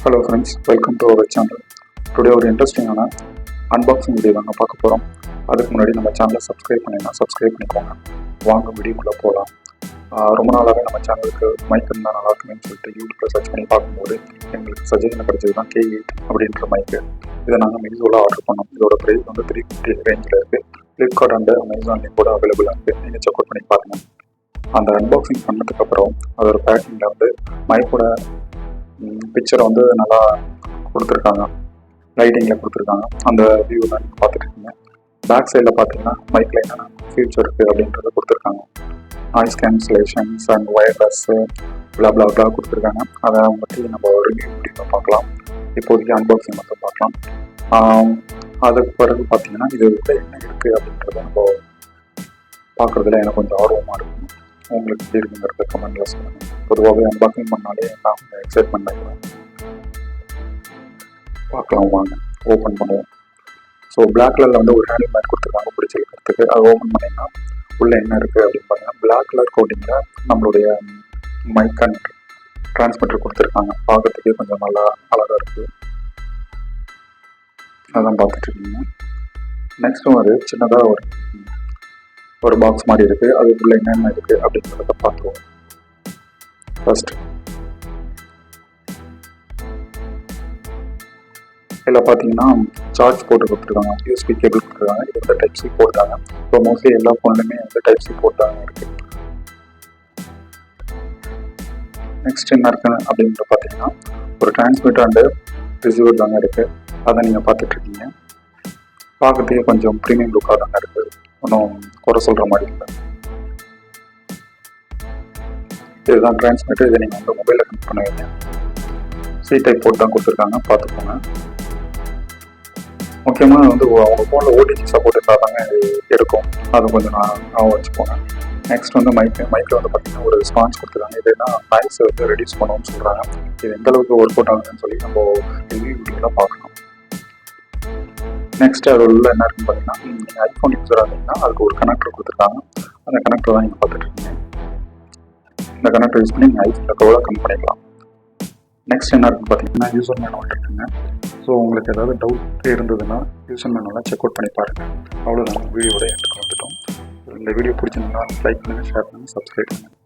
Hello friends, welcome to our channel. Today ஒரு இன்ட்ரெஸ்டிங்கான unboxing video தாங்க பார்க்க போகிறோம். அதுக்கு முன்னாடி நம்ம சேனலை சப்ஸ்கிரைப் பண்ணிக்கோங்க. வாங்க வீடியோக்குள்ளே போகலாம். ரொம்ப நாளாகவே நம்ம சேனலுக்கு மைக் இருந்தால் நல்லா இருக்குன்னு சொல்லிட்டு யூடியூப்பில் சர்ச் பண்ணி பார்க்கும்போது எங்களுக்கு சஜஷன் கிடைச்சது தான் K8 அப்படின்ற மைக்கு. இதை நாங்கள் மீஷோவில் ஆர்டர் பண்ணோம். இதோட ப்ரைஸ் வந்து 350 ரேஞ்சில் இருக்குது. ஃப்ளிப்கார்ட் அண்ட் அமேசான்லேயும் கூட அவைலபிளாக இருக்குது. நீங்கள் செக் அவுட் பண்ணி பாருங்கள். அந்த அன்பாக்சிங் பண்ணதுக்கப்புறம் அதோட பேக்கிங்கில் வந்து மைக்கோட பிக்சரை வந்து நல்லா கொடுத்துருக்காங்க, லைட்டிங்கில் கொடுத்துருக்காங்க. அந்த வியூ தான் நீங்கள் பார்த்துட்டு இருக்கீங்க. பேக் சைடில் பார்த்தீங்கன்னா மைக்கில் என்னென்ன ஃபியூச்சர் இருக்குது அப்படின்றத கொடுத்துருக்காங்க. நாய்ஸ் கேன்சலேஷன்ஸ் அண்ட் ஒயர்லெஸ்ஸு பிளா கொடுத்துருக்காங்க. அதை பற்றி நம்ம ரிவ்யூ வீடியோ பார்க்கலாம். இப்போதைக்கு அன்பாக்சிங் மட்டும் பார்க்கலாம். அதுக்கு பிறகு பார்த்தீங்கன்னா இது என்ன இருக்குது அப்படின்றத நம்ம பார்க்குறதுல எனக்கு கொஞ்சம் ஆர்வமாக இருக்கும். உங்களுக்கு எப்படி இருக்குங்கிறத கமெண்ட்ல சொல்லுங்கள். பொதுவாகவே அன்பாக்சிங் பண்ணாலே நான் எக்ஸைட்மெண்ட் ஆகிடுவேன். பார்க்கலாம், வாங்க ஓப்பன் பண்ணுவோம். ஸோ பிளாக் கலரில் வந்து ஒரு ஹேண்டில் மேட் கொடுத்துருக்காங்க பிடிச்சிருக்கிறதுக்கு. அதை ஓப்பன் பண்ணிங்கன்னா உள்ளே என்ன இருக்குது அப்படின்னு பார்த்தீங்கன்னா பிளாக் கலர் கோட்டிங்கில் நம்மளுடைய மைக் அண்ட் டிரான்ஸ்மிட்டர் கொடுத்துருக்காங்க. பார்க்கறதுக்கே கொஞ்சம் நல்லா அழகாக இருக்குது. அதான் பார்த்துட்டு இருக்கீங்க. நெக்ஸ்ட்டும் அது சின்னதாக ஒரு பாக்ஸ் மாதிரி இருக்குது. அதுக்குள்ளே என்னென்ன இருக்குது அப்படிங்கிறத பார்த்துருவோம். ஃபர்ஸ்ட் இதில் பார்த்தீங்கன்னா சார்ஜ் போட்டு கொடுத்துருக்காங்க, யூஎஸ்பி கேபிள் கொடுத்துருக்காங்க. இது வந்து டைப் சி போர்ட் தாங்க. இப்போ மோஸ்ட்லி எல்லா ஃபோன்லையுமே வந்து டைப் சி போர்ட் தாங்க இருக்குது. நெக்ஸ்ட் என்ன இருக்குது அப்படின்ற பார்த்தீங்கன்னா ஒரு டிரான்ஸ்மிட்டர் அண்டு ரிசீவர் தாங்க இருக்குது. அதை நீங்கள் பார்த்துட்ருக்கீங்க. பார்க்கறதுக்கே கொஞ்சம் ப்ரீமியம் லுக்காக தாங்க இருக்குது. ஒன்றும் குறை சொல்கிற மாதிரி இல்லை. இதுதான் டிரான்ஸ்மிட்டர். இதை நீங்கள் வந்து மொபைலில் கனெக்ட் பண்ணுவீங்க. சி டைப் போர்ட் தான் கொடுத்துருக்காங்க, பார்த்துக்கோங்க. முக்கியமாக வந்து அவங்க ஃபோனில் ஓடிஜி சப்போர்ட் இருந்தால் தாங்க எடுக்கும். அது கொஞ்சம் நான் வச்சுக்கோங்க. நெக்ஸ்ட் வந்து மைக்கில் வந்து பார்த்தீங்கன்னா ஒரு ஸ்பான்ஸ் கொடுத்துருக்காங்க. இது என்ன நாய்ஸ் வந்து ரெடியூஸ் பண்ணணும்னு சொல்கிறாங்க. இது எந்த அளவுக்கு ஒர்க் அவுட் ஆகுதுன்னு சொல்லி நம்ம ரிவ்யூ வீடியோவில் பார்க்கணும். நெக்ஸ்ட் அது உள்ள என்ன இருக்குன்னு பார்த்தீங்கன்னா நீங்கள் ஐஃபோன் யூஸராக இருந்தீங்கன்னா அதுக்கு ஒரு கனெக்டர் கொடுத்துருக்காங்க. அந்த கனெக்டர் தான் நீங்கள் பார்த்துட்டு இருக்கீங்க. இந்த கனெக்டர் யூஸ் பண்ணி நீங்கள் ஐஃபோனில் கூட கனெக்ட் பண்ணிக்கலாம். நெக்ஸ்ட் என்ன இருக்குன்னு பார்த்தீங்கன்னா யூசர் மேனுவல் இருக்குங்க. ஸோ உங்களுக்கு ஏதாவது டவுட் இருந்ததுன்னா யூசர் மேனுவலாக செக் அவுட் பண்ணி பாருங்கள். அவ்வளோதான், வீடியோட எண்டுக்கு வந்துட்டோம். இந்த வீடியோ பிடிச்சிருந்தா லைக் பண்ணுங்கள், ஷேர் பண்ணுங்கள், சப்ஸ்கிரைப் பண்ணுங்கள்.